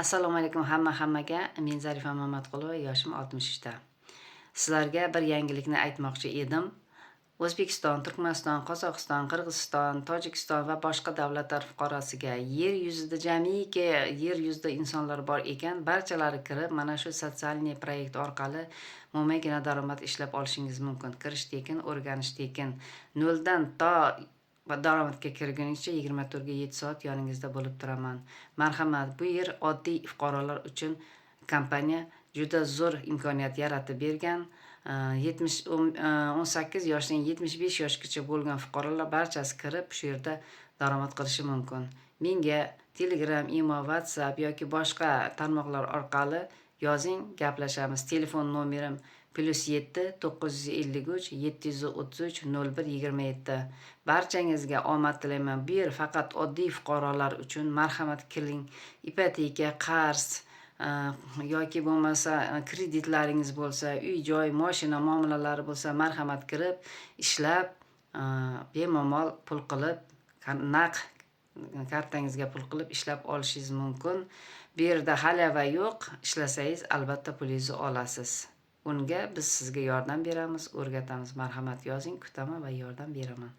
Assalomu alaykum hammaga. Men Zarifa Mamatqulova, yoshim 63 da. Sizlarga bir yangilikni aytmoqchi edim. O'zbekiston, Turkmaniston, Qozog'iston, Qirg'iziston, Tojikiston va boshqa davlatlar fuqarosiga yer yuzida jamiki yer yuzida insonlar bor ekan, barchalari kirib mana shu sotsialniy proyekt orqali mo'maygina daromad ishlab olishingiz mumkin. Kirish tekin, o'rganish tekin. 0 dan to daromadga kirguningcha 24 ga 7 soat yoningizda bo'lib turaman. Marhamat, bu yer oddiy fuqarolar uchun kompaniya juda zo'r imkoniyat yaratib bergan. 18 yoshdan 75 yoshgacha bo'lgan fuqarolar barchasi kirib shu yerda daromad qilishi mumkin. Menga Telegram, imo, WhatsApp yoki boshqa tarmoqlar orqali yozing, gaplashamiz. Telefon nomerim +7 953 733 0127. Barchangizga omad tilayman. Bu yer faqat oddiy fuqarolar uchun. Marhamat, keling. Ipoteka, qarz yoki bo'lmasa kreditlaringiz bo'lsa, uy-joy, mashina muomalalari bo'lsa, marhamat kirib, ishlab, bemalol pul qilib, naqd kartangizga pul qilib ishlab olishingiz mumkin. Bu yerda halyava yo'q. Ishlasangiz albatta pulingizni olasiz. Unga biz sizga yordam beramiz, o'rgatamiz. Marhamat, yozing, kutaman va yordam beraman.